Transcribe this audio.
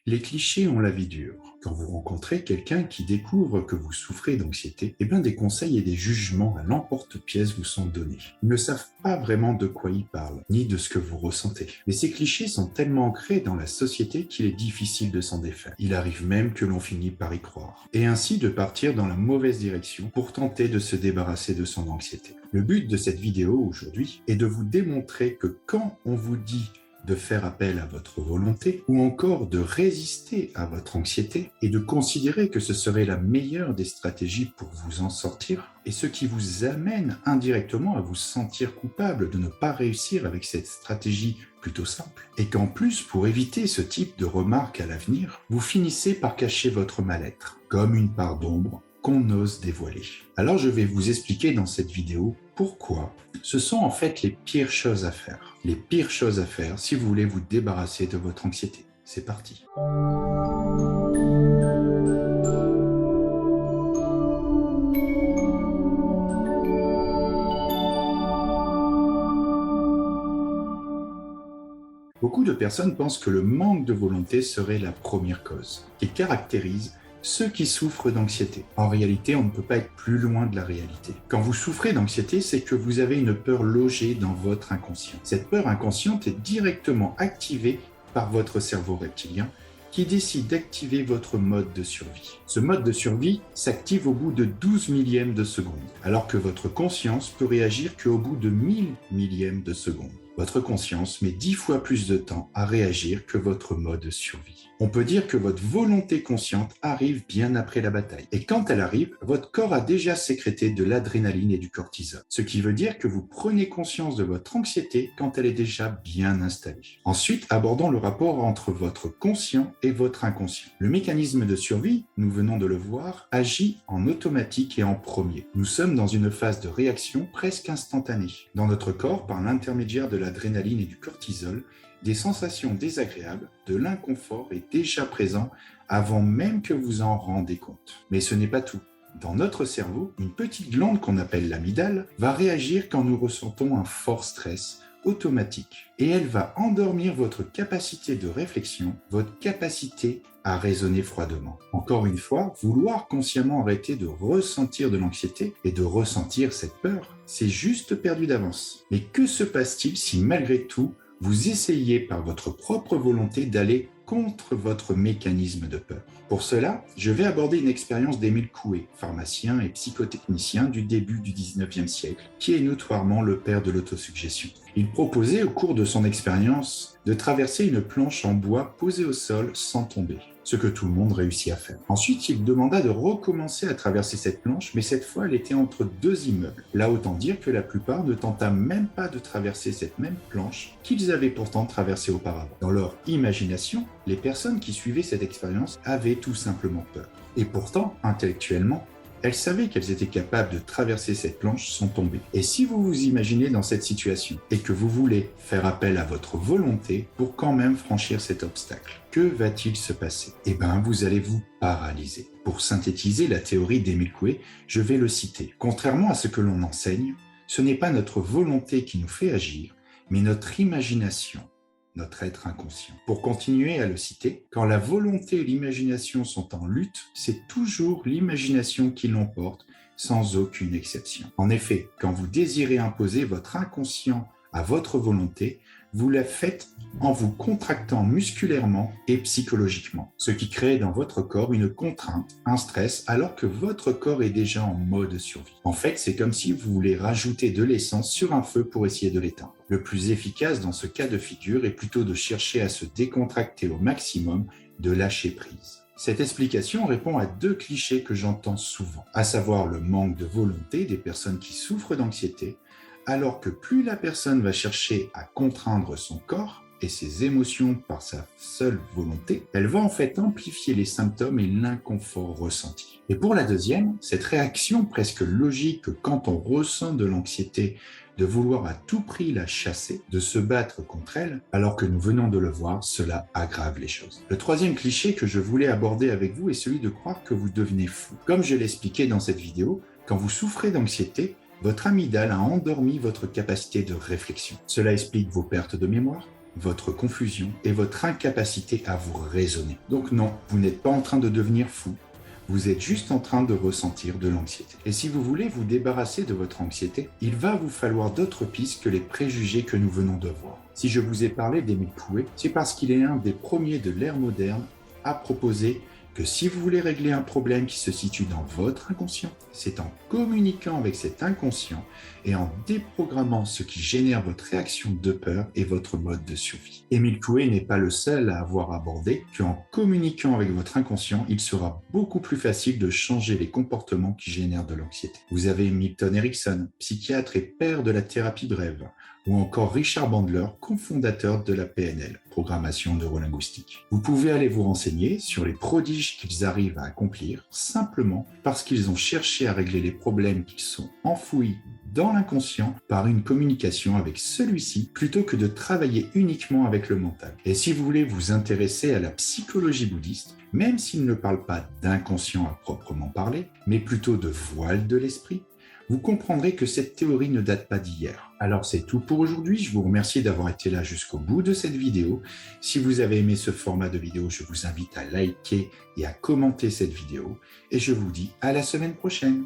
Les clichés ont la vie dure. Quand vous rencontrez quelqu'un qui découvre que vous souffrez d'anxiété, des conseils et des jugements à l'emporte-pièce vous sont donnés. Ils ne savent pas vraiment de quoi ils parlent, ni de ce que vous ressentez. Mais ces clichés sont tellement ancrés dans la société qu'il est difficile de s'en défaire. Il arrive même que l'on finit par y croire. Et ainsi de partir dans la mauvaise direction pour tenter de se débarrasser de son anxiété. Le but de cette vidéo aujourd'hui est de vous démontrer que quand on vous dit de faire appel à votre volonté ou encore de résister à votre anxiété et de considérer que ce serait la meilleure des stratégies pour vous en sortir et ce qui vous amène indirectement à vous sentir coupable de ne pas réussir avec cette stratégie plutôt simple. Et qu'en plus, pour éviter ce type de remarques à l'avenir, vous finissez par cacher votre mal-être, comme une part d'ombre qu'on ose dévoiler. Alors je vais vous expliquer dans cette vidéo pourquoi ce sont en fait les pires choses à faire. Les pires choses à faire si vous voulez vous débarrasser de votre anxiété. C'est parti. Beaucoup de personnes pensent que le manque de volonté serait la première cause qui caractérise ceux qui souffrent d'anxiété. En réalité, on ne peut pas être plus loin de la réalité. Quand vous souffrez d'anxiété, c'est que vous avez une peur logée dans votre inconscient. Cette peur inconsciente est directement activée par votre cerveau reptilien qui décide d'activer votre mode de survie. Ce mode de survie s'active au bout de 12 millièmes de seconde, alors que votre conscience peut réagir qu'au bout de 1000 millièmes de seconde. Votre conscience met 10 fois plus de temps à réagir que votre mode de survie. On peut dire que votre volonté consciente arrive bien après la bataille. Et quand elle arrive, votre corps a déjà sécrété de l'adrénaline et du cortisol. Ce qui veut dire que vous prenez conscience de votre anxiété quand elle est déjà bien installée. Ensuite, abordons le rapport entre votre conscient et votre inconscient. Le mécanisme de survie, nous venons de le voir, agit en automatique et en premier. Nous sommes dans une phase de réaction presque instantanée. Dans notre corps, par l'intermédiaire de l'adrénaline et du cortisol, des sensations désagréables, de l'inconfort est déjà présent avant même que vous en rendez compte. Mais ce n'est pas tout. Dans notre cerveau, une petite glande qu'on appelle l'amygdale va réagir quand nous ressentons un fort stress automatique et elle va endormir votre capacité de réflexion, votre capacité à raisonner froidement. Encore une fois, vouloir consciemment arrêter de ressentir de l'anxiété et de ressentir cette peur, c'est juste perdu d'avance. Mais que se passe-t-il si malgré tout, vous essayez par votre propre volonté d'aller contre votre mécanisme de peur? Pour cela, je vais aborder une expérience d'Émile Coué, pharmacien et psychotechnicien du début du 19e siècle, qui est notoirement le père de l'autosuggestion. Il proposait au cours de son expérience de traverser une planche en bois posée au sol sans tomber, ce que tout le monde réussit à faire. Ensuite, il demanda de recommencer à traverser cette planche, mais cette fois, elle était entre deux immeubles. Là, autant dire que la plupart ne tenta même pas de traverser cette même planche qu'ils avaient pourtant traversée auparavant. Dans leur imagination, les personnes qui suivaient cette expérience avaient tout simplement peur. Et pourtant, intellectuellement, elles savaient qu'elles étaient capables de traverser cette planche sans tomber. Et si vous vous imaginez dans cette situation et que vous voulez faire appel à votre volonté pour quand même franchir cet obstacle, que va-t-il se passer? Vous allez vous paralyser. Pour synthétiser la théorie d'Émile Coué, je vais le citer. Contrairement à ce que l'on enseigne, ce n'est pas notre volonté qui nous fait agir, mais notre imagination, notre être inconscient. Pour continuer à le citer, quand la volonté et l'imagination sont en lutte, c'est toujours l'imagination qui l'emporte, sans aucune exception. En effet, quand vous désirez imposer votre inconscient à votre volonté, vous la faites en vous contractant musculairement et psychologiquement, ce qui crée dans votre corps une contrainte, un stress, alors que votre corps est déjà en mode survie. En fait, c'est comme si vous voulez rajouter de l'essence sur un feu pour essayer de l'éteindre. Le plus efficace dans ce cas de figure est plutôt de chercher à se décontracter au maximum, de lâcher prise. Cette explication répond à deux clichés que j'entends souvent, à savoir le manque de volonté des personnes qui souffrent d'anxiété, alors que plus la personne va chercher à contraindre son corps et ses émotions par sa seule volonté, elle va en fait amplifier les symptômes et l'inconfort ressenti. Et pour la deuxième, cette réaction presque logique que quand on ressent de l'anxiété, de vouloir à tout prix la chasser, de se battre contre elle, alors que nous venons de le voir, cela aggrave les choses. Le troisième cliché que je voulais aborder avec vous est celui de croire que vous devenez fou. Comme je l'expliquais dans cette vidéo, quand vous souffrez d'anxiété, votre amygdale a endormi votre capacité de réflexion. Cela explique vos pertes de mémoire, votre confusion et votre incapacité à vous raisonner. Donc non, vous n'êtes pas en train de devenir fou. Vous êtes juste en train de ressentir de l'anxiété. Et si vous voulez vous débarrasser de votre anxiété, il va vous falloir d'autres pistes que les préjugés que nous venons de voir. Si je vous ai parlé d'Émile Coué, c'est parce qu'il est un des premiers de l'ère moderne à proposer que si vous voulez régler un problème qui se situe dans votre inconscient, c'est en communiquant avec cet inconscient et en déprogrammant ce qui génère votre réaction de peur et votre mode de survie. Émile Coué n'est pas le seul à avoir abordé qu'en communiquant avec votre inconscient, il sera beaucoup plus facile de changer les comportements qui génèrent de l'anxiété. Vous avez Milton Erickson, psychiatre et père de la thérapie brève, ou encore Richard Bandler, cofondateur de la PNL, programmation neurolinguistique. Vous pouvez aller vous renseigner sur les prodiges qu'ils arrivent à accomplir simplement parce qu'ils ont cherché à régler les problèmes qui sont enfouis dans l'inconscient par une communication avec celui-ci plutôt que de travailler uniquement avec le mental. Et si vous voulez vous intéresser à la psychologie bouddhiste, même s'il ne parle pas d'inconscient à proprement parler, mais plutôt de voile de l'esprit, vous comprendrez que cette théorie ne date pas d'hier. Alors c'est tout pour aujourd'hui, je vous remercie d'avoir été là jusqu'au bout de cette vidéo. Si vous avez aimé ce format de vidéo, je vous invite à liker et à commenter cette vidéo. Et je vous dis à la semaine prochaine.